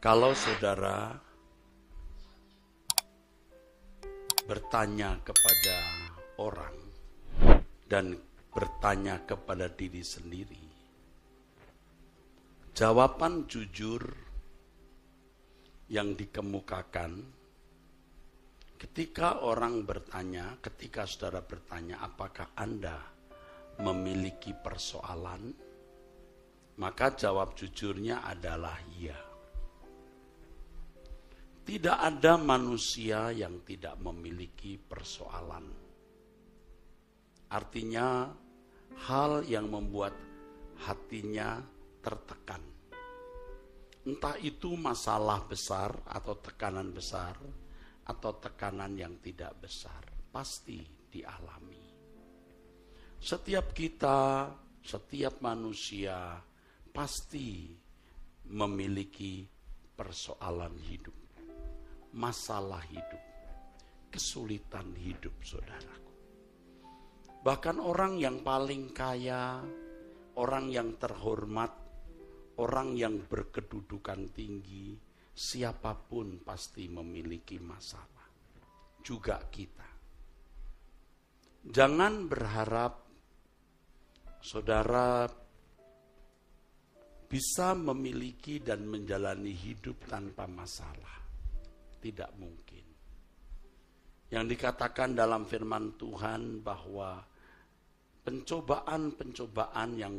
Kalau saudara bertanya kepada orang dan bertanya kepada diri sendiri, jawaban jujur yang dikemukakan ketika orang bertanya, ketika saudara bertanya apakah Anda memiliki persoalan, maka jawab jujurnya adalah iya. Tidak ada manusia yang tidak memiliki persoalan. Artinya hal yang membuat hatinya tertekan. Entah itu masalah besar atau tekanan besar atau tekanan yang tidak besar, pasti dialami. Setiap kita, setiap manusia pasti memiliki persoalan hidup, masalah hidup, kesulitan hidup, saudaraku. Bahkan orang yang paling kaya, orang yang terhormat, orang yang berkedudukan tinggi, siapapun pasti memiliki masalah. Juga kita. Jangan berharap saudara bisa memiliki dan menjalani hidup tanpa masalah. Tidak mungkin. Yang dikatakan dalam firman Tuhan bahwa pencobaan-pencobaan yang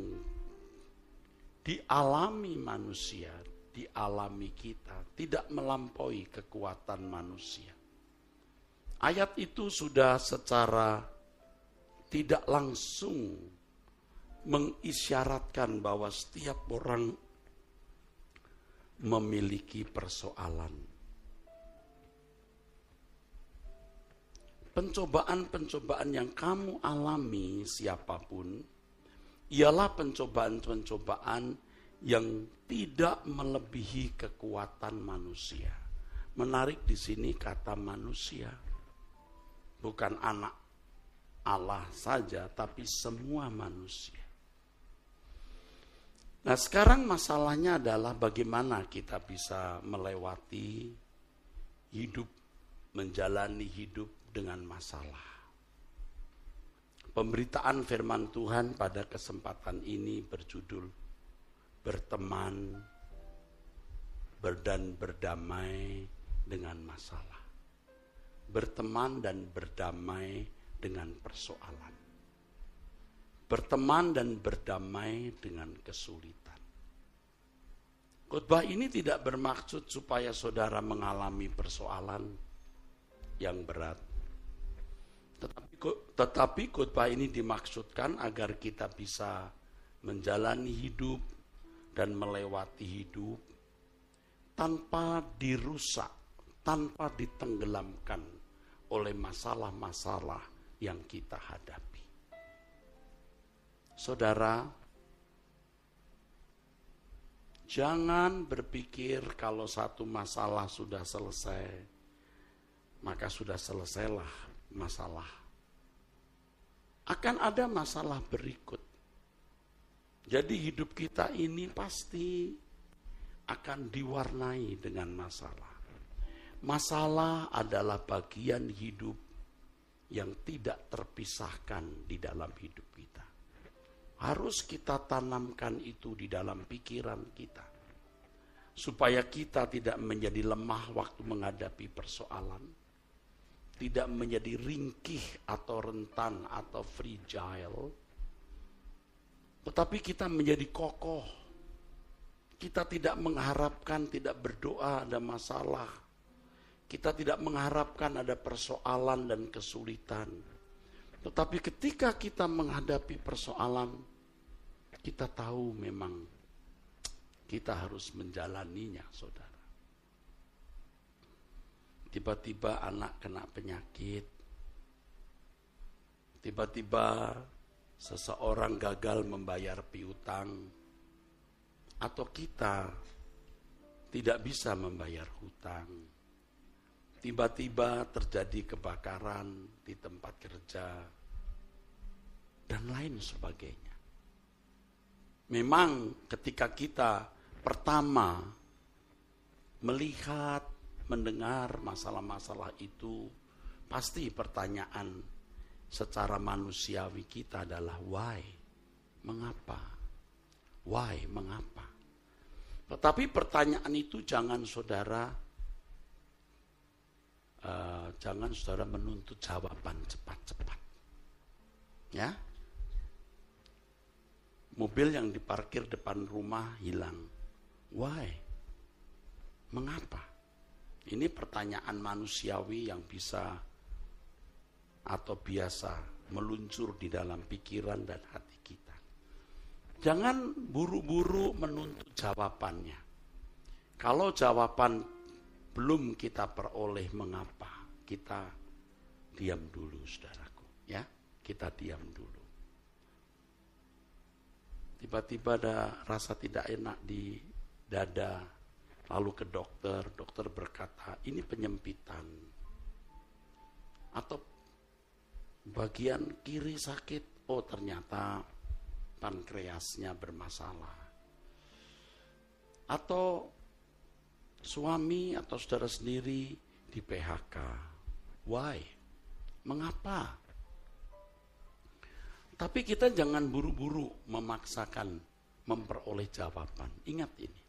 dialami manusia, dialami kita, tidak melampaui kekuatan manusia. Ayat itu sudah secara tidak langsung mengisyaratkan bahwa setiap orang memiliki persoalan. Pencobaan-pencobaan yang kamu alami siapapun ialah pencobaan-pencobaan yang tidak melebihi kekuatan manusia. Menarik di sini kata manusia. Bukan anak Allah saja, tapi semua manusia. Nah, sekarang masalahnya adalah bagaimana kita bisa melewati hidup, menjalani hidup dengan masalah. Pemberitaan firman Tuhan pada kesempatan ini berjudul berteman dan berdamai dengan masalah. Berteman dan berdamai dengan persoalan. Berteman dan berdamai dengan kesulitan. Khotbah ini tidak bermaksud supaya saudara mengalami persoalan yang berat. Tetapi khotbah ini dimaksudkan agar kita bisa menjalani hidup dan melewati hidup tanpa dirusak, tanpa ditenggelamkan oleh masalah-masalah yang kita hadapi. Saudara, jangan berpikir kalau satu masalah sudah selesai, maka sudah selesailah masalah. Akan ada masalah berikut. Jadi hidup kita ini pasti akan diwarnai dengan masalah. Masalah adalah bagian hidup yang tidak terpisahkan di dalam hidup kita. Harus kita tanamkan itu di dalam pikiran kita. Supaya kita tidak menjadi lemah waktu menghadapi persoalan. Tidak menjadi ringkih atau rentan atau fragile. Tetapi kita menjadi kokoh. Kita tidak mengharapkan, tidak berdoa ada masalah. Kita tidak mengharapkan ada persoalan dan kesulitan. Tetapi ketika kita menghadapi persoalan, kita tahu memang kita harus menjalaninya, saudara. Tiba-tiba anak kena penyakit. Tiba-tiba seseorang gagal membayar piutang. Atau kita tidak bisa membayar hutang. Tiba-tiba terjadi kebakaran di tempat kerja. Dan lain sebagainya. Memang ketika kita pertama melihat, mendengar masalah-masalah itu, pasti pertanyaan secara manusiawi kita adalah why? Mengapa? Why? Mengapa? Tetapi pertanyaan itu jangan saudara menuntut jawaban cepat-cepat. Ya. Mobil yang diparkir depan rumah hilang. Why? Mengapa? Ini pertanyaan manusiawi yang bisa atau biasa meluncur di dalam pikiran dan hati kita. Jangan buru-buru menuntut jawabannya. Kalau jawaban belum kita peroleh mengapa, kita diam dulu saudaraku. Ya, kita diam dulu. Tiba-tiba ada rasa tidak enak di dada, lalu ke dokter, dokter berkata ini penyempitan. Atau bagian kiri sakit, oh ternyata pankreasnya bermasalah. Atau suami atau saudara sendiri di PHK. Why? Mengapa? Tapi kita jangan buru-buru memaksakan memperoleh jawaban. Ingat ini.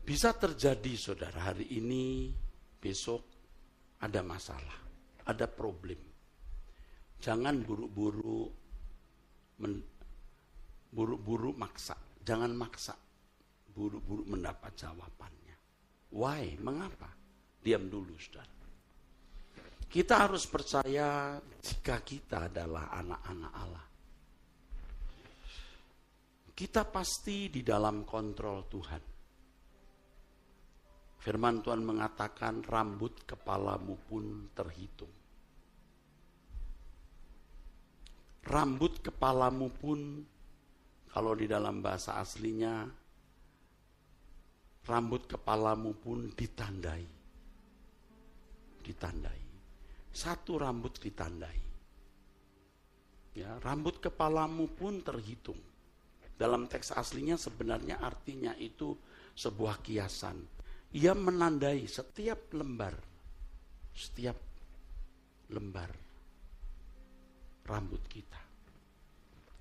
Bisa terjadi saudara hari ini, besok ada masalah, ada problem. Jangan buru-buru maksa. Jangan maksa buru-buru mendapat jawabannya. Why? Mengapa? Diam dulu saudara. Kita harus percaya jika kita adalah anak-anak Allah. Kita pasti di dalam kontrol Tuhan. Firman Tuhan mengatakan rambut kepalamu pun terhitung. Rambut kepalamu pun, kalau di dalam bahasa aslinya, rambut kepalamu pun ditandai. Ditandai. Satu rambut ditandai. Ya, rambut kepalamu pun terhitung. Dalam teks aslinya sebenarnya artinya itu sebuah kiasan. Ia menandai setiap lembar rambut kita.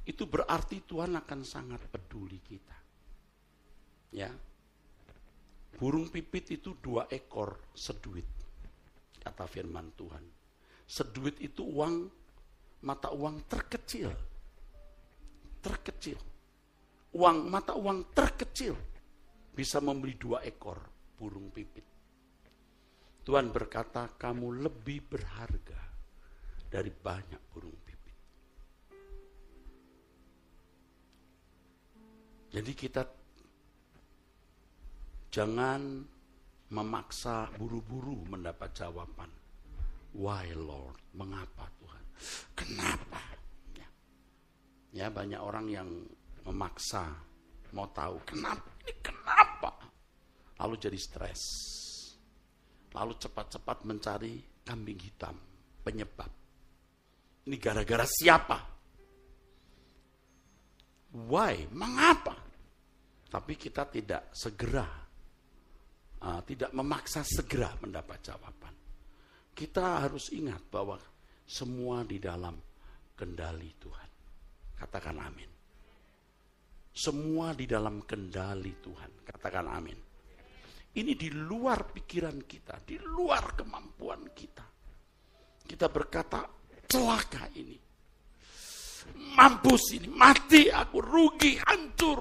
Itu berarti Tuhan akan sangat peduli kita. Ya. Burung pipit itu 2 ekor seduit, kata firman Tuhan. Seduit itu mata uang terkecil. Mata uang terkecil bisa membeli 2 ekor burung pipit. Tuhan berkata, kamu lebih berharga dari banyak burung pipit. Jadi kita jangan memaksa buru-buru mendapat jawaban. Why Lord? Mengapa Tuhan? Kenapa? Ya, banyak orang yang memaksa mau tahu kenapa. Lalu jadi stres. Lalu cepat-cepat mencari kambing hitam, penyebab. Ini gara-gara siapa? Why? Mengapa? Tapi kita tidak memaksa segera mendapat jawaban. Kita harus ingat bahwa semua di dalam kendali Tuhan. Katakan amin. Semua di dalam kendali Tuhan. Katakan amin. Ini di luar pikiran kita, di luar kemampuan kita. Kita berkata, celaka ini. Mampus ini, mati aku, rugi, hancur.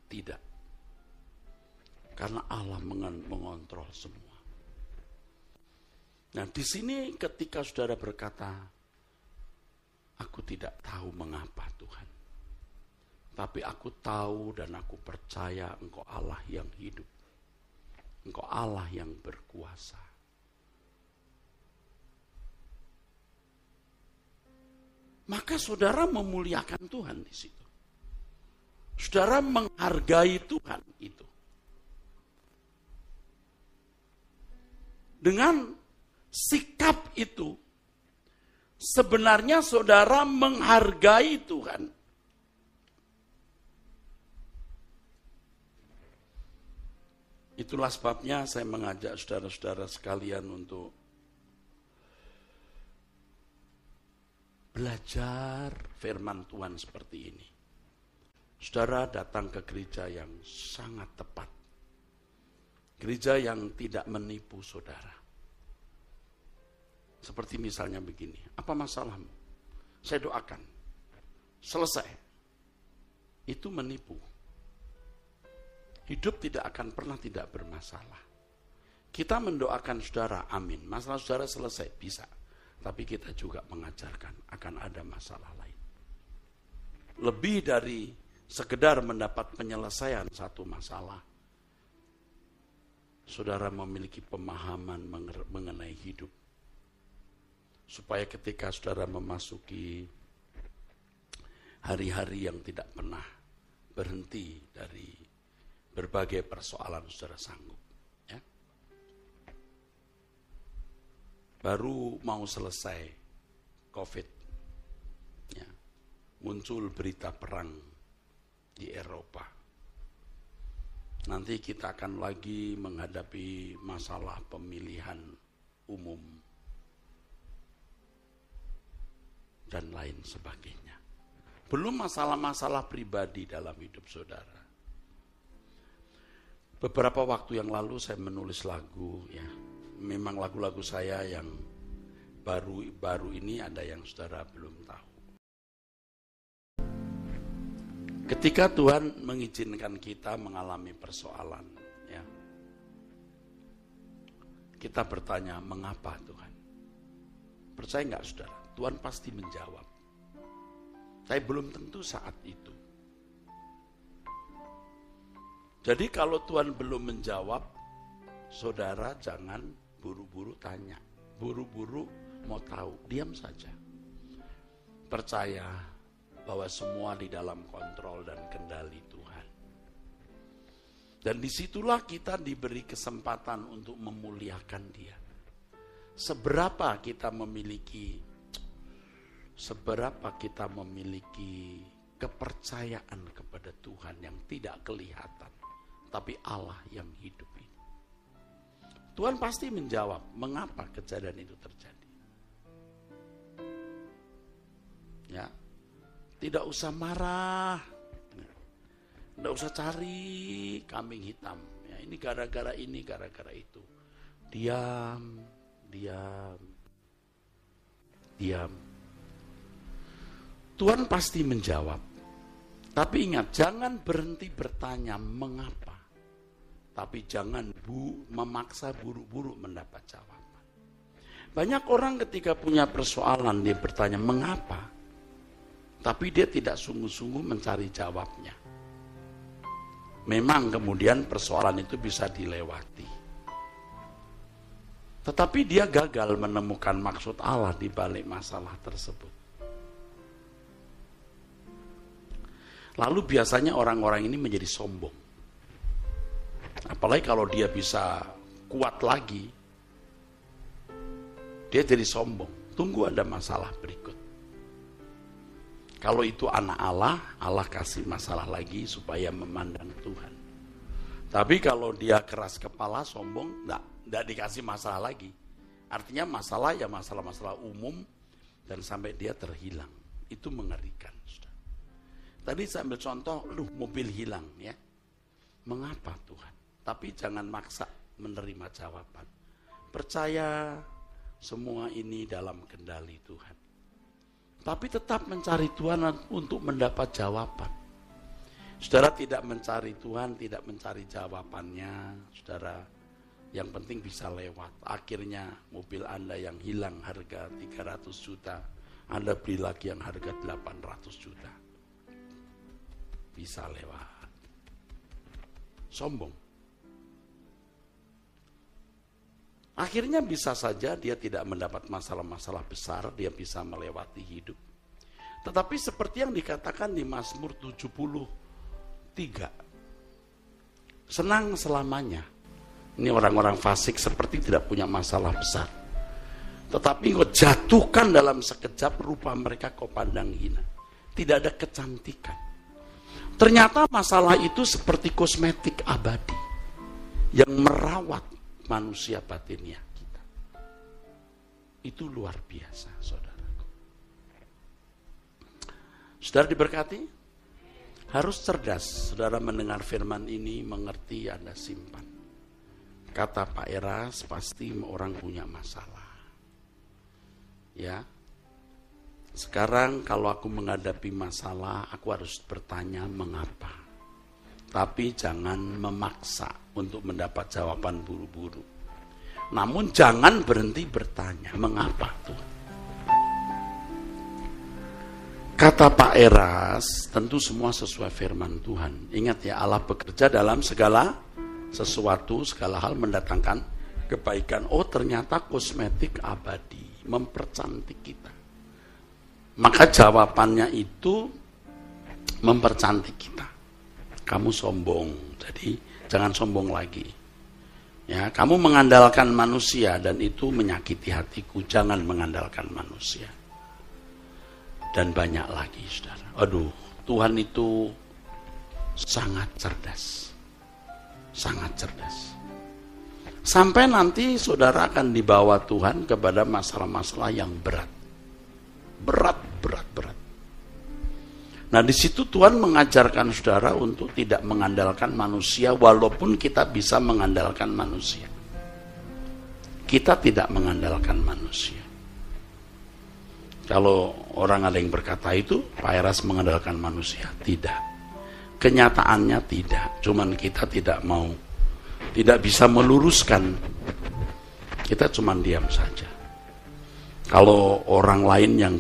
Tidak. Karena Allah mengontrol semua. Nah, di sini ketika saudara berkata, aku tidak tahu mengapa Tuhan. Tapi aku tahu dan aku percaya Engkau Allah yang hidup. Engkau Allah yang berkuasa. Maka saudara memuliakan Tuhan di situ. Saudara menghargai Tuhan itu. Dengan sikap itu, sebenarnya saudara menghargai Tuhan. Itulah sebabnya saya mengajak saudara-saudara sekalian untuk belajar firman Tuhan seperti ini. Saudara datang ke gereja yang sangat tepat. Gereja yang tidak menipu saudara. Seperti misalnya begini, apa masalahmu? Saya doakan. Selesai. Itu menipu. Hidup tidak akan pernah tidak bermasalah. Kita mendoakan saudara, amin. Masalah saudara selesai, bisa. Tapi kita juga mengajarkan akan ada masalah lain. Lebih dari sekedar mendapat penyelesaian satu masalah. Saudara memiliki pemahaman mengenai hidup. Supaya ketika saudara memasuki hari-hari yang tidak pernah berhenti dari berbagai persoalan saudara sanggup. Ya. Baru mau selesai COVID. Ya. Muncul berita perang di Eropa. Nanti kita akan lagi menghadapi masalah pemilihan umum dan lain sebagainya. Belum masalah-masalah pribadi dalam hidup saudara. Beberapa waktu yang lalu saya menulis lagu, ya. Memang lagu-lagu saya yang baru ini ada yang saudara belum tahu. Ketika Tuhan mengizinkan kita mengalami persoalan, ya. Kita bertanya, mengapa Tuhan? Percaya enggak saudara? Tuhan pasti menjawab. Tapi belum tentu saat itu. Jadi kalau Tuhan belum menjawab, saudara jangan buru-buru tanya. Buru-buru mau tahu, diam saja. Percaya bahwa semua di dalam kontrol dan kendali Tuhan. Dan disitulah kita diberi kesempatan untuk memuliakan Dia. Seberapa kita memiliki kepercayaan kepada Tuhan yang tidak kelihatan, tapi Allah yang hidup ini. Tuhan pasti menjawab, mengapa kejadian itu terjadi. Ya, tidak usah marah, tidak usah cari kambing hitam. Ya, ini gara-gara ini, gara-gara itu. Diam. Tuhan pasti menjawab. Tapi ingat, jangan berhenti bertanya mengapa. Tapi jangan memaksa buru-buru mendapat jawaban. Banyak orang ketika punya persoalan, dia bertanya mengapa. Tapi dia tidak sungguh-sungguh mencari jawabnya. Memang kemudian persoalan itu bisa dilewati. Tetapi dia gagal menemukan maksud Allah di balik masalah tersebut. Lalu biasanya orang-orang ini menjadi sombong. Apalagi kalau dia bisa kuat lagi, dia jadi sombong. Tunggu ada masalah berikut. Kalau itu anak Allah, Allah kasih masalah lagi supaya memandang Tuhan. Tapi kalau dia keras kepala, sombong, enggak dikasih masalah lagi. Artinya masalah ya masalah-masalah umum dan sampai dia terhilang. Itu mengerikan. Tadi saya ambil contoh, mobil hilang ya. Mengapa Tuhan? Tapi jangan maksa menerima jawaban. Percaya semua ini dalam kendali Tuhan. Tapi tetap mencari Tuhan untuk mendapat jawaban. Saudara tidak mencari Tuhan, tidak mencari jawabannya, saudara yang penting bisa lewat. Akhirnya mobil Anda yang hilang harga 300 juta, Anda beli lagi yang harga 800 juta. Bisa lewat. Sombong. Akhirnya bisa saja dia tidak mendapat masalah-masalah besar, dia bisa melewati hidup. Tetapi seperti yang dikatakan di Mazmur 73, senang selamanya. Ini orang-orang fasik seperti tidak punya masalah besar. Tetapi kau jatuhkan dalam sekejap, rupa mereka kau pandang hina. Tidak ada kecantikan. Ternyata masalah itu seperti kosmetik abadi yang merawat manusia batiniah kita. Itu luar biasa, saudaraku. Saudara diberkati? Harus cerdas, saudara mendengar firman ini, mengerti, Anda simpan. Kata Pak Eras, pasti orang punya masalah. Ya. Sekarang kalau aku menghadapi masalah, aku harus bertanya mengapa. Tapi jangan memaksa untuk mendapat jawaban buru-buru. Namun jangan berhenti bertanya, mengapa Tuhan? Kata Pak Eras, tentu semua sesuai firman Tuhan. Ingat ya, Allah bekerja dalam segala sesuatu, segala hal mendatangkan kebaikan. Oh, ternyata kosmetik abadi, mempercantik kita. Maka jawabannya itu mempercantik kita. Kamu sombong, jadi jangan sombong lagi. Ya, kamu mengandalkan manusia dan itu menyakiti hatiku. Jangan mengandalkan manusia. Dan banyak lagi, saudara. Aduh, Tuhan itu sangat cerdas. Sangat cerdas. Sampai nanti saudara akan dibawa Tuhan kepada masalah-masalah yang berat. Berat. Nah, di situ Tuhan mengajarkan saudara untuk tidak mengandalkan manusia, walaupun kita bisa mengandalkan manusia. Kita tidak mengandalkan manusia. Kalau orang ada yang berkata itu, Pak Eras mengandalkan manusia. Tidak. Kenyataannya tidak. Cuman kita tidak mau, tidak bisa meluruskan. Kita cuman diam saja. Kalau orang lain yang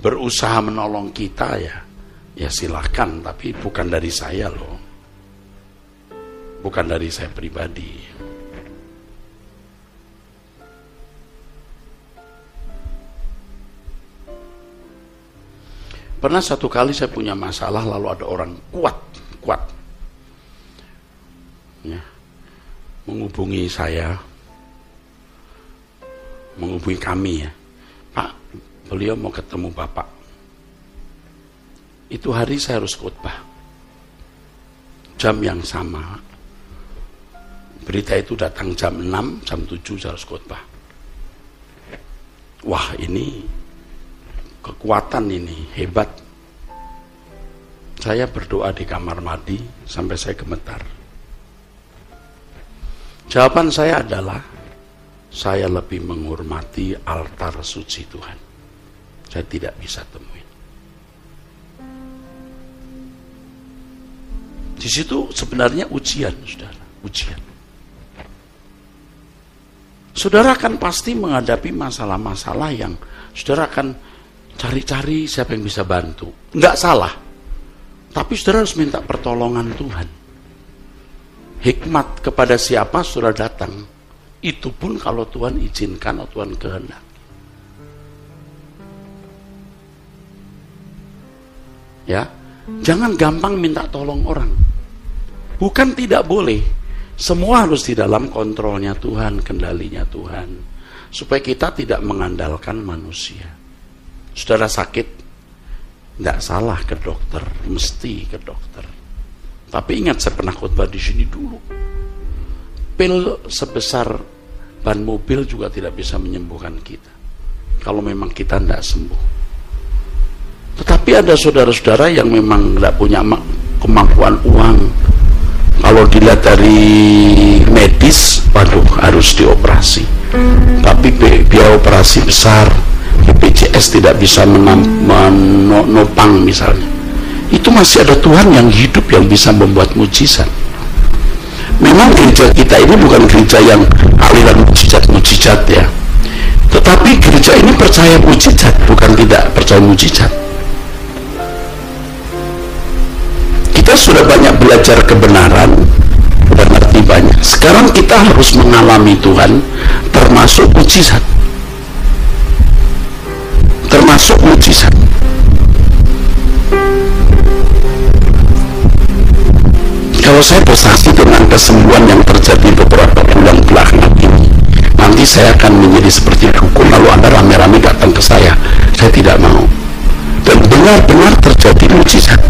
berusaha menolong kita, ya silahkan, tapi bukan dari saya loh. Bukan dari saya pribadi. Pernah satu kali saya punya masalah, lalu ada orang kuat ya, menghubungi saya, menghubungi kami ya, Pak, beliau mau ketemu Bapak. Itu hari saya harus khotbah, jam yang sama. Berita itu datang jam 6, jam 7 saya harus khotbah. Wah, ini kekuatan, ini hebat. Saya berdoa di kamar mandi sampai saya gemetar. Jawaban saya adalah, saya lebih menghormati altar suci Tuhan. Saya tidak bisa temuin. Di situ sebenarnya ujian, saudara, ujian. Saudara akan pasti menghadapi masalah-masalah yang saudara akan cari-cari siapa yang bisa bantu. Enggak salah. Tapi saudara harus minta pertolongan Tuhan. Hikmat kepada siapa saudara datang, itu pun kalau Tuhan izinkan atau Tuhan kehendak. Ya, jangan gampang minta tolong orang. Bukan tidak boleh. Semua harus di dalam kontrolnya Tuhan, kendalinya Tuhan. Supaya kita tidak mengandalkan manusia. Saudara sakit, tidak salah ke dokter, mesti ke dokter. Tapi ingat, saya pernah khotbah di sini dulu. Pil sebesar ban mobil juga tidak bisa menyembuhkan kita. Kalau memang kita tidak sembuh. Tetapi ada saudara-saudara yang memang tidak punya kemampuan uang. Kalau dilihat dari medis, waduh, harus dioperasi. Tapi biaya operasi besar. BPJS tidak bisa menopang misalnya. Itu masih ada Tuhan yang hidup yang bisa membuat mujizat. Memang gereja kita ini bukan gereja yang aliran mujizat-mujizat ya. Tetapi gereja ini percaya mujizat, bukan tidak percaya mujizat. Kita sudah banyak belajar kebenaran dan arti banyak. Sekarang kita harus mengalami Tuhan, termasuk mujizat. Termasuk mujizat. Kalau saya bersaksi dengan kesembuhan yang terjadi beberapa bulan belakangan ini, nanti saya akan menjadi seperti dukun, lalu Anda rame-rame datang ke saya. Saya tidak mau. Dan benar-benar terjadi mujizat.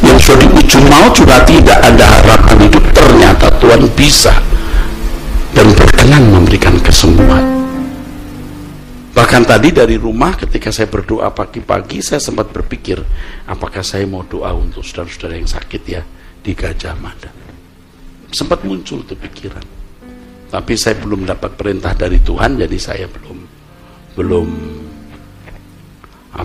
Yang sudah di ujung maut sudah tidak ada harapan hidup, Tuhan bisa dan berkenan memberikan kesembuhan. Bahkan tadi dari rumah ketika saya berdoa pagi-pagi, saya sempat berpikir, apakah saya mau doa untuk saudara-saudara yang sakit ya di Gajah Mada. Sempat muncul tuh pikiran. Tapi saya belum dapat perintah dari Tuhan, jadi saya belum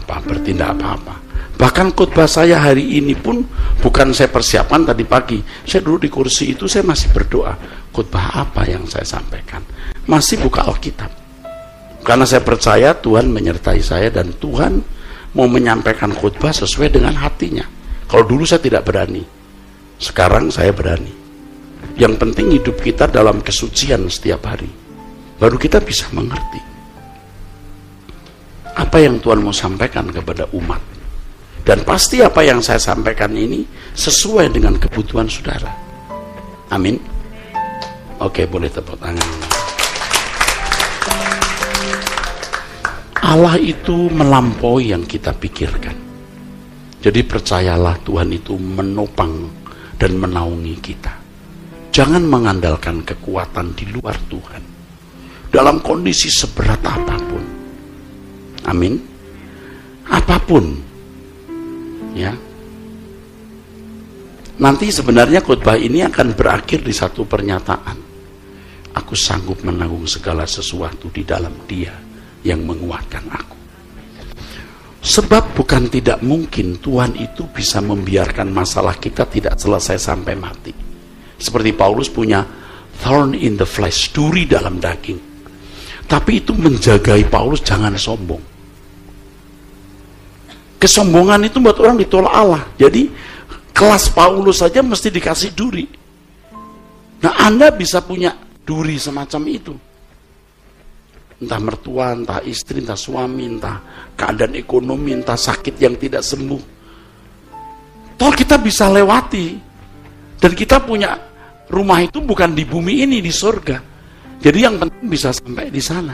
bertindak apa-apa. Bahkan khotbah saya hari ini pun bukan saya persiapkan tadi pagi. Saya duduk di kursi itu, saya masih berdoa. Khotbah apa yang saya sampaikan? Masih buka Alkitab. Karena saya percaya Tuhan menyertai saya dan Tuhan mau menyampaikan khotbah sesuai dengan hatinya. Kalau dulu saya tidak berani, sekarang saya berani. Yang penting hidup kita dalam kesucian setiap hari, baru kita bisa mengerti apa yang Tuhan mau sampaikan kepada umat. Dan pasti apa yang saya sampaikan ini sesuai dengan kebutuhan saudara. Amin. Oke, boleh tepuk tangan. Allah itu melampaui yang kita pikirkan. Jadi percayalah, Tuhan itu menopang dan menaungi kita. Jangan mengandalkan kekuatan di luar Tuhan dalam kondisi seberat apapun. Amin. Apapun, ya. Nanti sebenarnya khotbah ini akan berakhir di satu pernyataan. Aku sanggup menanggung segala sesuatu di dalam Dia yang menguatkan aku. Sebab bukan tidak mungkin Tuhan itu bisa membiarkan masalah kita tidak selesai sampai mati. Seperti Paulus punya thorn in the flesh, duri dalam daging. Tapi itu menjagai Paulus jangan sombong. Kesombongan itu buat orang ditolak Allah. Jadi kelas Paulus saja mesti dikasih duri. Nah, Anda bisa punya duri semacam itu. Entah mertua, entah istri, entah suami, entah keadaan ekonomi, entah sakit yang tidak sembuh. Toh kita bisa lewati. Dan kita punya rumah itu bukan di bumi ini, di surga. Jadi yang penting bisa sampai di sana.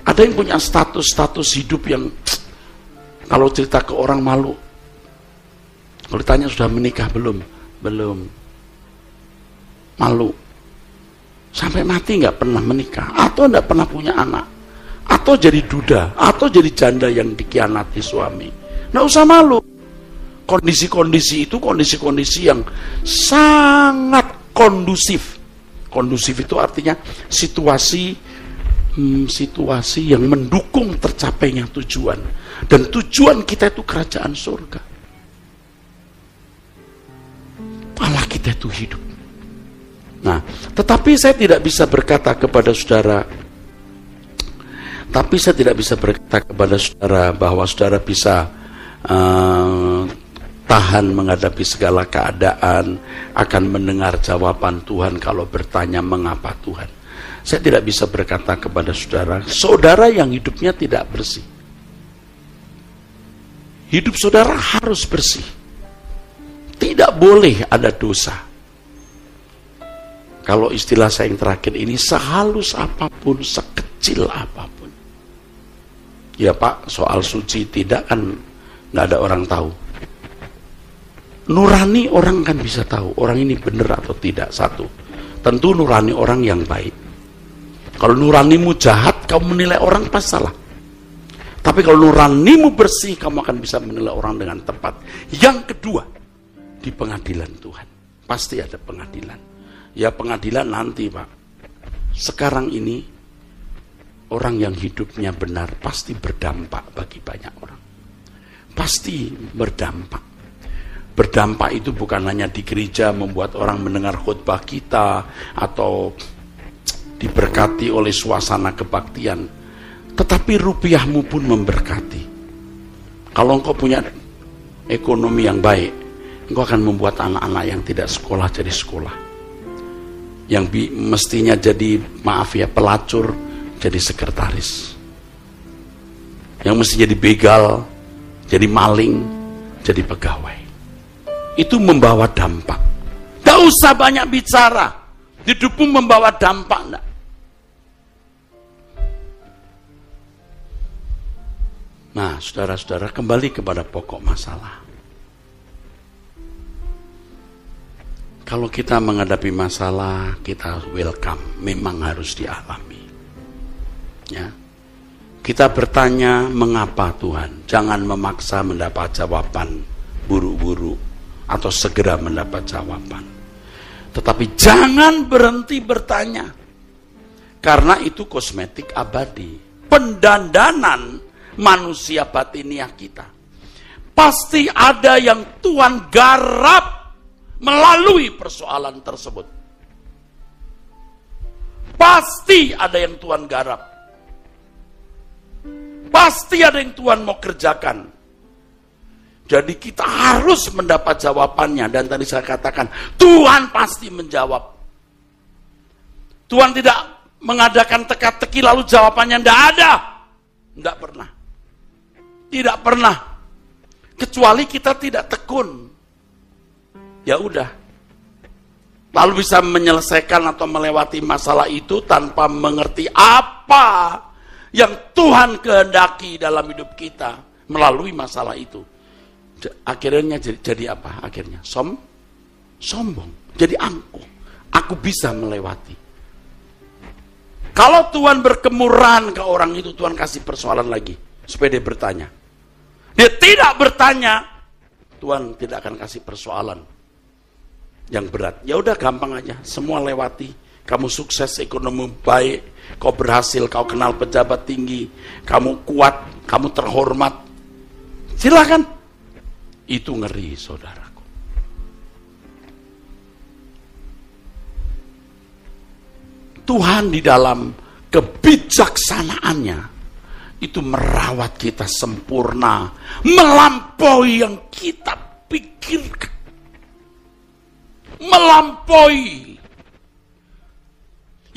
Ada yang punya status hidup yang kalau cerita ke orang malu. Kalau ditanya sudah menikah belum? Belum. Malu. Sampai mati nggak pernah menikah, atau nggak pernah punya anak, atau jadi duda, atau jadi janda yang dikhianati suami. Nggak usah malu. Kondisi-kondisi itu kondisi-kondisi yang sangat kondusif. Kondusif itu artinya situasi yang mendukung tercapainya tujuan. Dan tujuan kita itu kerajaan surga. Allah kita itu hidup. Nah, tetapi saya tidak bisa berkata kepada saudara, bahwa saudara bisa tahan menghadapi segala keadaan, akan mendengar jawaban Tuhan kalau bertanya mengapa Tuhan. Saya tidak bisa berkata kepada saudara yang hidupnya tidak bersih. Hidup saudara harus bersih. Tidak boleh ada dosa. Kalau istilah saya yang terakhir ini, sehalus apapun, sekecil apapun. Ya Pak, soal suci tidak kan nggak ada orang tahu. Nurani orang kan bisa tahu, orang ini benar atau tidak. Satu, tentu nurani orang yang baik. Kalau nuranimu jahat, kamu menilai orang pas salah. Tapi kalau nuranimu bersih, kamu akan bisa menilai orang dengan tepat. Yang kedua, di pengadilan Tuhan. Pasti ada pengadilan. Ya pengadilan nanti Pak. Sekarang ini orang yang hidupnya benar pasti berdampak bagi banyak orang. Pasti berdampak. Berdampak itu bukan hanya di gereja membuat orang mendengar khotbah kita atau diberkati oleh suasana kebaktian, tetapi rupiahmu pun memberkati. Kalau engkau punya ekonomi yang baik, engkau akan membuat anak-anak yang tidak sekolah jadi sekolah. Yang mestinya jadi, maaf ya, pelacur jadi sekretaris. Yang mesti jadi begal, jadi maling, jadi pegawai. Itu membawa dampak. Gak usah banyak bicara, hidupmu membawa dampak enggak? Nah, saudara-saudara, kembali kepada pokok masalah. Kalau kita menghadapi masalah, kita welcome, memang harus dialami. Ya. Kita bertanya, mengapa Tuhan? Jangan memaksa mendapat jawaban buru-buru atau segera mendapat jawaban. Tetapi jangan berhenti bertanya. Karena itu kosmetik abadi. Pendandanan manusia batiniah kita. Pasti ada yang Tuhan garap melalui persoalan tersebut. Pasti ada yang Tuhan garap. Pasti ada yang Tuhan mau kerjakan. Jadi kita harus mendapat jawabannya. Dan tadi saya katakan, Tuhan pasti menjawab. Tuhan tidak mengadakan teka-teki lalu jawabannya tidak ada. Tidak pernah. Tidak pernah. Kecuali kita tidak tekun. Ya udah, lalu bisa menyelesaikan atau melewati masalah itu tanpa mengerti apa yang Tuhan kehendaki dalam hidup kita melalui masalah itu. Akhirnya jadi apa? Akhirnya sombong, jadi angkuh. Aku bisa melewati. Kalau Tuhan berkemurahan ke orang itu, Tuhan kasih persoalan lagi supaya dia bertanya. Dia tidak bertanya, Tuhan tidak akan kasih persoalan yang berat. Ya udah, gampang aja, semua lewati. Kamu sukses, ekonomi baik, kau berhasil, kau kenal pejabat tinggi, kamu kuat, kamu terhormat. Silakan. Itu ngeri, saudaraku. Tuhan di dalam kebijaksanaannya itu merawat kita sempurna, melampaui yang kita pikirkan. Melampaui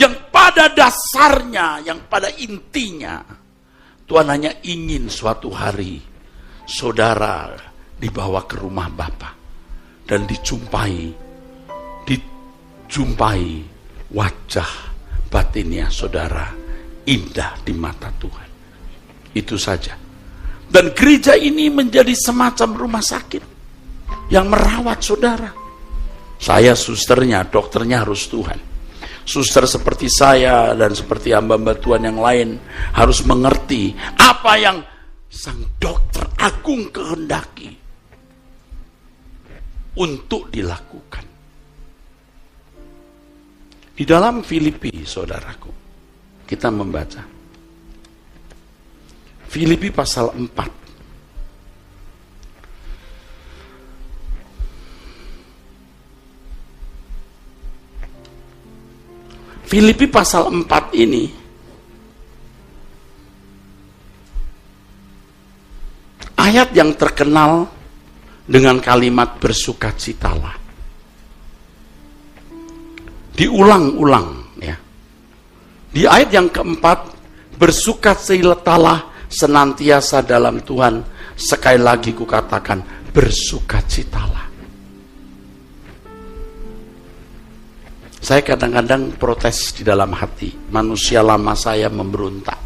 yang pada dasarnya, yang pada intinya Tuhan hanya ingin suatu hari saudara dibawa ke rumah Bapa dan dijumpai wajah batinnya saudara indah di mata Tuhan. Itu saja. Dan gereja ini menjadi semacam rumah sakit yang merawat saudara. Saya susternya, dokternya harus Tuhan. Suster seperti saya dan seperti hamba-hamba Tuhan yang lain harus mengerti apa yang sang dokter agung kehendaki untuk dilakukan. Di dalam Filipi, saudaraku, kita membaca Filipi pasal 4. Filipi pasal 4 ini ayat yang terkenal dengan kalimat bersukacitalah. Diulang-ulang ya. Di ayat yang keempat, bersukacitalah senantiasa dalam Tuhan. Sekali lagi kukatakan, bersukacitalah. Saya kadang-kadang protes di dalam hati. Manusia lama saya memberontak.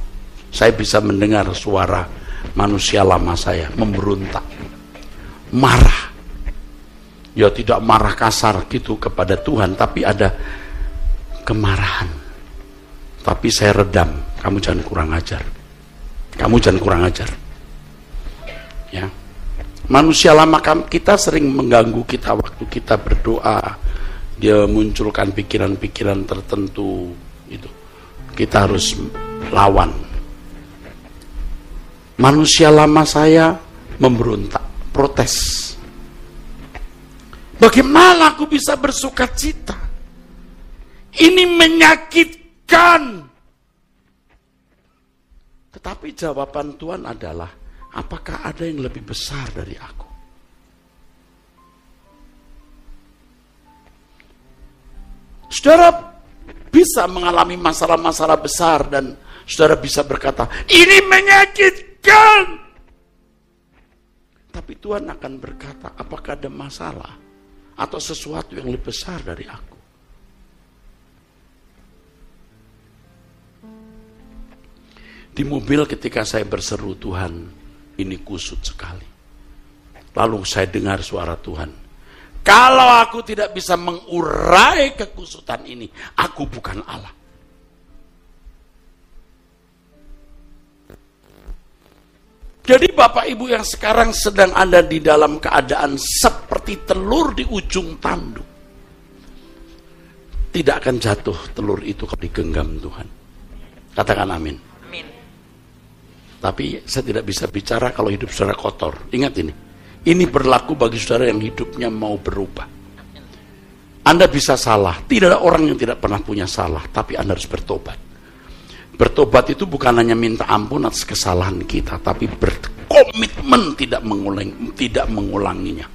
Saya bisa mendengar suara manusia lama saya memberontak. Marah. Ya tidak marah kasar gitu kepada Tuhan, tapi ada kemarahan. Tapi saya redam. Kamu jangan kurang ajar. Kamu jangan kurang ajar. Ya. Manusia lama kita sering mengganggu kita waktu kita berdoa. Dia munculkan pikiran-pikiran tertentu itu. Kita harus lawan. Manusia lama saya memberontak, protes. Bagaimana aku bisa bersukacita? Ini menyakitkan. Tetapi jawaban Tuhan adalah, apakah ada yang lebih besar dari aku? Saudara bisa mengalami masalah-masalah besar dan saudara bisa berkata, ini menyakitkan. Tapi Tuhan akan berkata, apakah ada masalah atau sesuatu yang lebih besar dari aku? Di mobil ketika saya berseru, Tuhan, ini kusut sekali. Lalu saya dengar suara Tuhan, Kalau aku tidak bisa mengurai kekusutan ini, aku bukan Allah. Jadi Bapak Ibu yang sekarang sedang ada di dalam keadaan seperti telur di ujung tanduk, tidak akan jatuh telur itu kalau digenggam Tuhan. Katakan amin. Amin. Tapi saya tidak bisa bicara kalau hidup saudara kotor. Ingat ini. Ini berlaku bagi saudara yang hidupnya mau berubah. Anda bisa salah. Tidak ada orang yang tidak pernah punya salah. Tapi Anda harus bertobat. Bertobat itu bukan hanya minta ampun atas kesalahan kita, tapi berkomitmen tidak mengulanginya.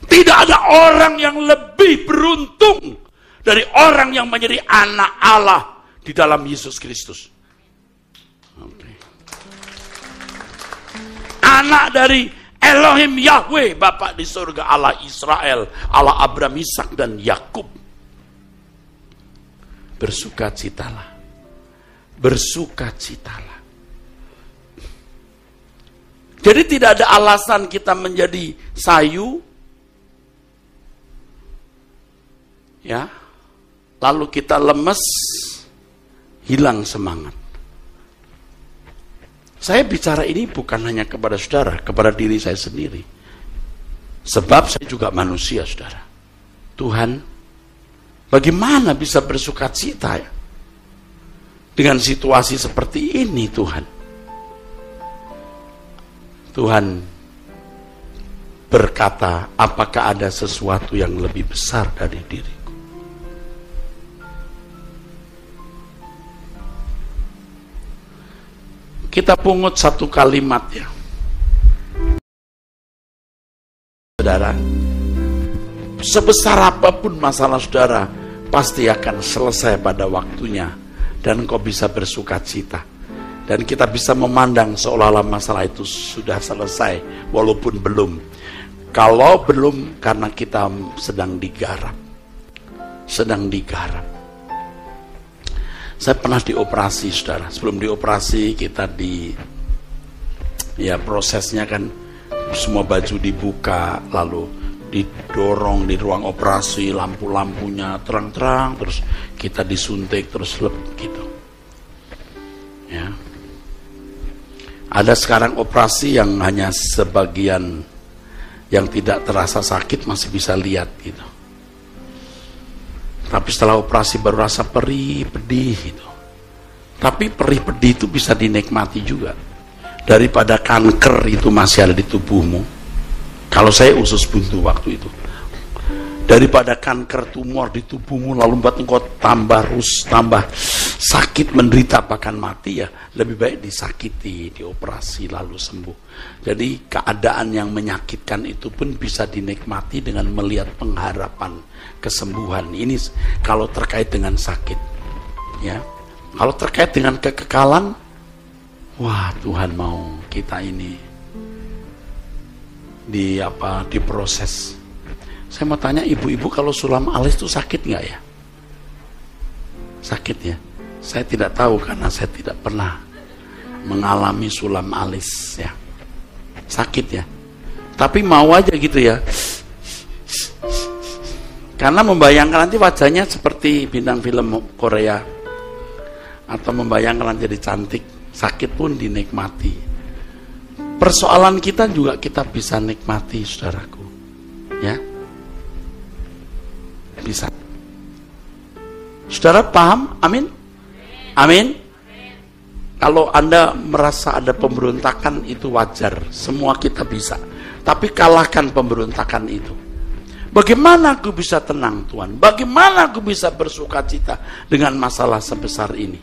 Tidak ada orang yang lebih beruntung dari orang yang menjadi anak Allah di dalam Yesus Kristus. Okay. Anak dari Elohim Yahweh, Bapa di surga, Allah Israel, Allah Abraham, Ishak dan Yakub. Bersukacitalah. Bersukacitalah. Jadi tidak ada alasan kita menjadi sayu, ya, lalu kita lemes, hilang semangat. Saya bicara ini bukan hanya kepada saudara, kepada diri saya sendiri. Sebab saya juga manusia, saudara. Tuhan, bagaimana bisa bersukacita ya dengan situasi seperti ini, Tuhan? Tuhan berkata, apakah ada sesuatu yang lebih besar dari diriku? Kita pungut satu kalimat ya. Saudara, sebesar apapun masalah saudara, pasti akan selesai pada waktunya. Dan kau bisa bersukacita. Dan kita bisa memandang seolah-olah masalah itu sudah selesai, walaupun belum. Kalau belum, karena kita sedang digarap. Sedang digarap. Saya pernah dioperasi, saudara. Sebelum dioperasi, kita prosesnya kan semua baju dibuka, lalu didorong di ruang operasi, lampu-lampunya terang-terang, terus kita disuntik, terus gitu. Ya. Ada sekarang operasi yang hanya sebagian yang tidak terasa sakit masih bisa lihat gitu. Tapi setelah operasi baru rasa perih, pedih gitu. Tapi perih, pedih itu bisa dinikmati juga. Daripada kanker itu masih ada di tubuhmu. Kalau saya usus buntu waktu itu. Daripada kanker tumor di tubuhmu lalu buat engkau tambah sakit, menderita bahkan mati, ya lebih baik disakiti, dioperasi lalu sembuh. Jadi keadaan yang menyakitkan itu pun bisa dinikmati dengan melihat pengharapan kesembuhan. Ini kalau terkait dengan sakit, ya. Kalau terkait dengan kekekalan, wah Tuhan mau kita ini diproses. Saya mau tanya ibu-ibu, kalau sulam alis itu sakit nggak ya? Sakit ya? Saya tidak tahu karena saya tidak pernah mengalami sulam alis ya. Sakit ya? Tapi mau aja gitu ya. Karena membayangkan nanti wajahnya seperti bintang film Korea, atau membayangkan nanti jadi cantik, sakit pun dinikmati. Persoalan kita juga kita bisa nikmati, saudaraku, ya, bisa. Saudara paham? Amin? Amin? Kalau Anda merasa ada pemberontakan, itu wajar, semua kita bisa. Tapi kalahkan pemberontakan itu. Bagaimana aku bisa tenang, Tuhan? Bagaimana aku bisa bersukacita dengan masalah sebesar ini?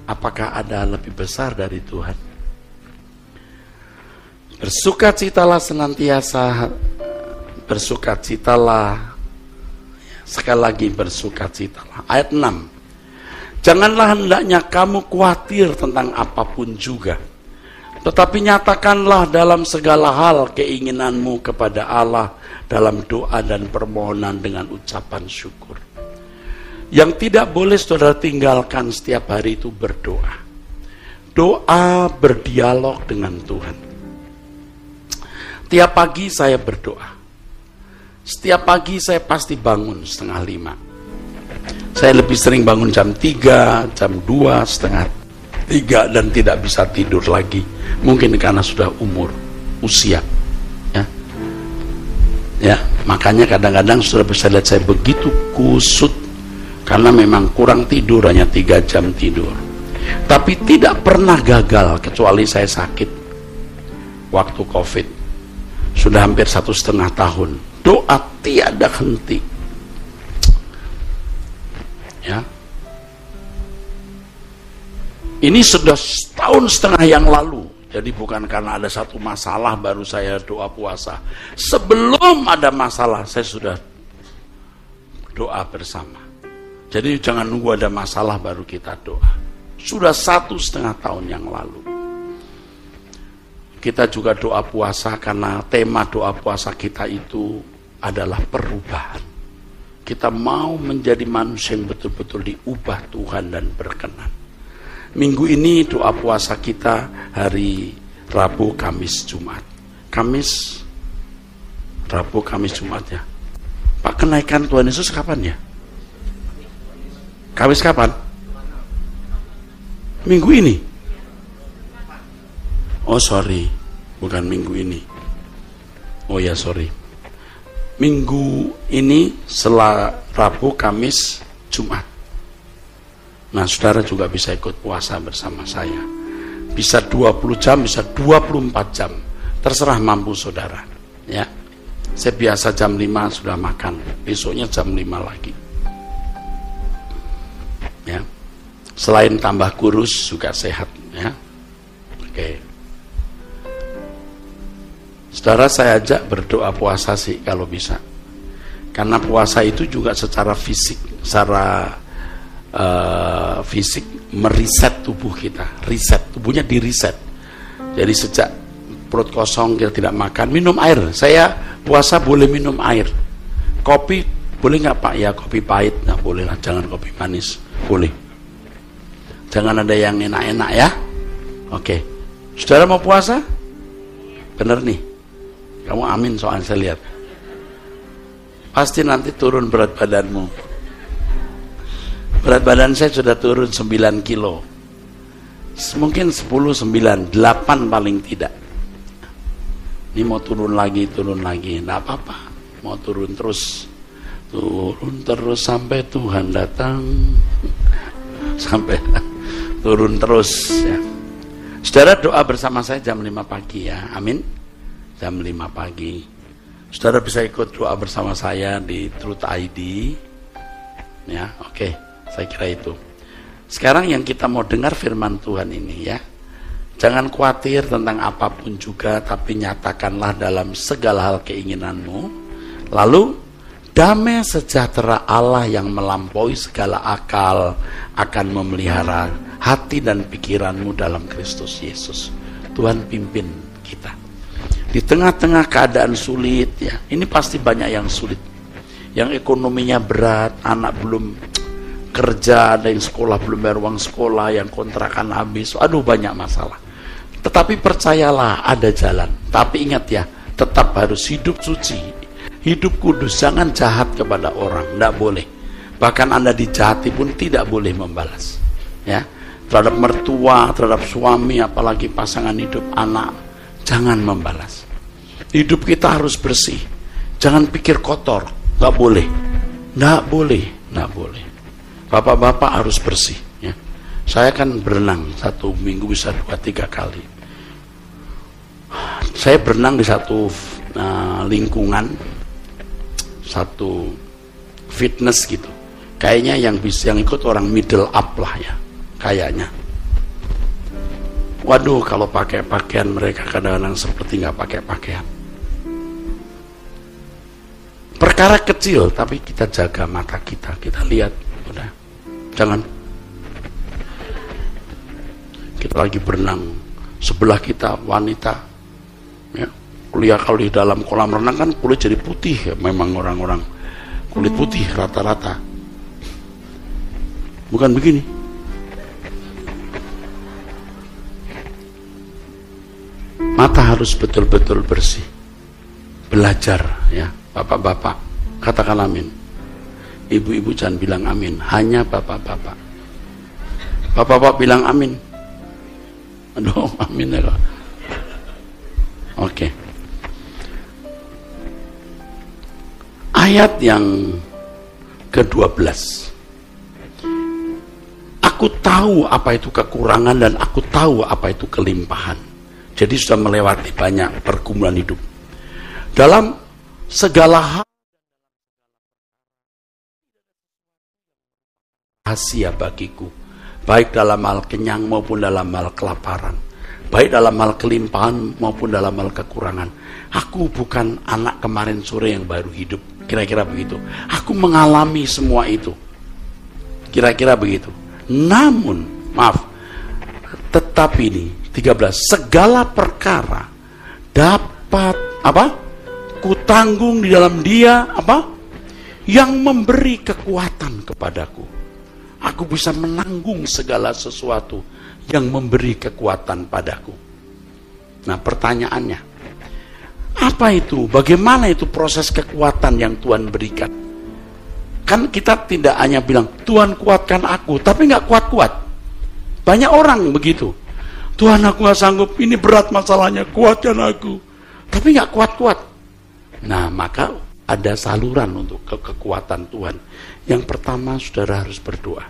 Apakah ada lebih besar dari Tuhan? Bersukacitalah senantiasa, bersukacitalah. Sekali lagi bersukacitalah. Ayat 6. Janganlah hendaknya kamu khawatir tentang apapun juga, tetapi nyatakanlah dalam segala hal keinginanmu kepada Allah dalam doa dan permohonan dengan ucapan syukur. Yang tidak boleh saudara tinggalkan setiap hari itu berdoa. Doa berdialog dengan Tuhan. Tiap pagi saya berdoa. Setiap pagi saya pasti bangun 4:30. Saya lebih sering bangun jam 3, jam 2, 2:30 dan tidak bisa tidur lagi. Mungkin karena sudah usia. Ya, makanya kadang-kadang sudah bisa lihat saya begitu kusut karena memang kurang tidur, hanya 3 jam tidur. Tapi tidak pernah gagal kecuali saya sakit waktu COVID. Sudah hampir 1,5 tahun. Doa tiada henti. Ya. Ini sudah 1,5 tahun yang lalu. Jadi bukan karena ada satu masalah baru saya doa puasa. Sebelum ada masalah saya sudah doa bersama. Jadi jangan nunggu ada masalah baru kita doa. Sudah 1,5 tahun yang lalu. Kita juga doa puasa karena tema doa puasa kita itu adalah perubahan. Kita mau menjadi manusia yang betul-betul diubah Tuhan dan berkenan. Minggu ini doa puasa kita hari Rabu, Kamis, Jumat. Kamis, Rabu, Kamis, Jumat ya. Pak, kenaikan Tuhan Yesus kapan ya? Kamis kapan? Minggu ini? Oh sorry, bukan minggu ini. Oh ya sorry. Minggu ini setelah Rabu, Kamis, Jumat. Nah saudara juga bisa ikut puasa bersama saya. Bisa 20 jam, bisa 24 jam. Terserah mampu saudara. Ya. Saya biasa jam 5 sudah makan. Besoknya jam 5 lagi. Ya. Selain tambah kurus juga sehat. Ya. Oke. Saudara, saya ajak berdoa puasa sih kalau bisa. Karena puasa itu juga secara fisik, fisik meriset tubuh kita. Riset, tubuhnya diriset. Jadi sejak perut kosong kita tidak makan, minum air. Saya puasa boleh minum air. Kopi boleh nggak Pak? Ya kopi pahit, nggak boleh lah. Jangan kopi manis, boleh. Jangan ada yang enak-enak ya. Oke. Saudara mau puasa? Bener nih. Kamu amin soalnya saya lihat. Pasti nanti turun berat badanmu. Berat badan saya sudah turun 9 kilo. Mungkin 10, 9, 8 paling tidak. Ini mau turun lagi, enggak apa-apa. Mau turun terus sampai Tuhan datang. Sampai turun terus ya. Saudara doa bersama saya jam 5 pagi ya. Amin. Jam 5 pagi. Saudara bisa ikut doa bersama saya di Truth ID. Ya, oke. Saya kira itu. Sekarang yang kita mau dengar firman Tuhan ini ya. Jangan khawatir tentang apapun juga, tapi nyatakanlah dalam segala hal keinginanmu. Lalu damai sejahtera Allah yang melampaui segala akal akan memelihara hati dan pikiranmu dalam Kristus Yesus. Tuhan pimpin kita. Di tengah-tengah keadaan sulit ya, ini pasti banyak yang sulit. Yang ekonominya berat, anak belum kerja, ada yang sekolah belum bayar uang sekolah, yang kontrakan habis, aduh banyak masalah. Tetapi percayalah ada jalan. Tapi ingat ya, tetap harus hidup suci, hidup kudus, jangan jahat kepada orang, tidak boleh. Bahkan Anda dijahati pun tidak boleh membalas. Ya, terhadap mertua, terhadap suami, apalagi pasangan hidup, anak, jangan membalas. Hidup kita harus bersih. Jangan pikir kotor, nggak boleh, nggak boleh, nggak boleh. Bapak-bapak harus bersih. Ya. Saya kan berenang 1 minggu bisa 2-3 kali. Saya berenang di satu lingkungan, satu fitness gitu. Kayaknya yang ikut orang middle up lah ya, kayaknya. Waduh, kalau pakai pakaian mereka kadang-kadang seperti nggak pakai pakaian. Perkara kecil, tapi kita jaga mata kita lihat, udah, jangan. Kita lagi berenang, sebelah kita wanita, ya, kuliah kalau di dalam kolam renang kan kulit jadi putih, ya, memang orang-orang kulit putih rata-rata. Bukan begini. Mata harus betul-betul bersih. belajar ya, bapak-bapak katakan amin, ibu-ibu jangan bilang amin, hanya bapak-bapak. Bapak-bapak bilang amin. Aduh, amin ya kok. Oke. Ayat yang ke-12. Aku tahu apa itu kekurangan dan aku tahu apa itu kelimpahan. Jadi sudah melewati banyak pergumulan hidup. Dalam segala hal rahasia bagiku, baik dalam hal kenyang maupun dalam hal kelaparan, baik dalam hal kelimpahan maupun dalam hal kekurangan. Aku bukan anak kemarin sore yang baru hidup, kira-kira begitu. Aku mengalami semua itu, kira-kira begitu. Namun, maaf, tetapi ini 13, segala perkara dapat apa? Kutanggung di dalam Dia apa? Yang memberi kekuatan kepadaku. Aku bisa menanggung segala sesuatu yang memberi kekuatan padaku. Nah, pertanyaannya, apa itu? Bagaimana itu proses kekuatan yang Tuhan berikan? Kan kita tidak hanya bilang, Tuhan kuatkan aku, tapi nggak kuat-kuat. Banyak orang begitu. Tuhan aku nggak sanggup, ini berat masalahnya, kuatkan aku. Tapi nggak kuat-kuat. Nah, maka ada saluran untuk kekuatan Tuhan. Yang pertama, saudara harus berdoa.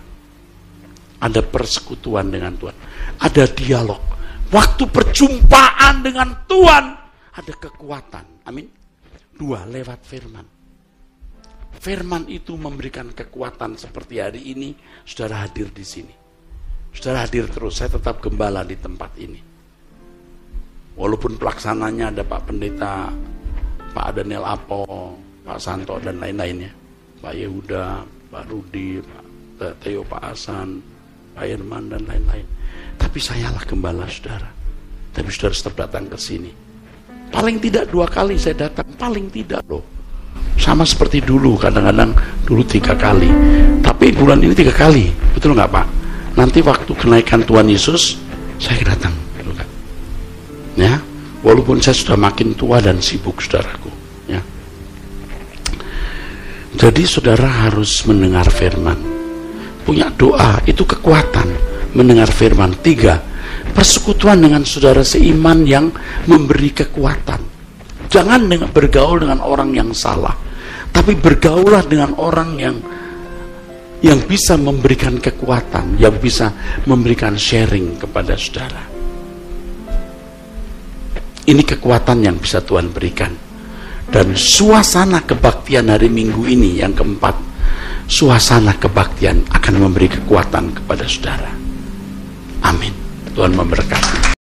Ada persekutuan dengan Tuhan. Ada dialog. Waktu perjumpaan dengan Tuhan, ada kekuatan. Amin. 2, lewat firman. Firman itu memberikan kekuatan seperti hari ini, saudara hadir di sini. Saudara hadir terus, saya tetap gembala di tempat ini. Walaupun pelaksananya ada Pak Pendeta, Pak Daniel Apo, Pak Santo, dan lain-lainnya. Pak Yehuda, Pak Rudi, Pak Teo, Pak Hasan, Pak Irman, dan lain-lain. Tapi sayalah gembala saudara. Tapi saudara tetap datang ke sini. Paling tidak 2 kali saya datang, paling tidak loh. Sama seperti dulu, kadang-kadang dulu 3 kali. Tapi bulan ini 3 kali, betul nggak Pak? Nanti waktu kenaikan Tuhan Yesus, saya datang. Ya, walaupun saya sudah makin tua dan sibuk, saudaraku. Ya. Jadi saudara harus mendengar firman. Punya doa, itu kekuatan. Mendengar firman. 3, persekutuan dengan saudara seiman yang memberi kekuatan. Jangan bergaul dengan orang yang salah, tapi bergaulah dengan orang yang bisa memberikan kekuatan, yang bisa memberikan sharing kepada saudara. Ini kekuatan yang bisa Tuhan berikan. Dan suasana kebaktian hari Minggu ini yang keempat, suasana kebaktian akan memberi kekuatan kepada saudara. Amin. Tuhan memberkati.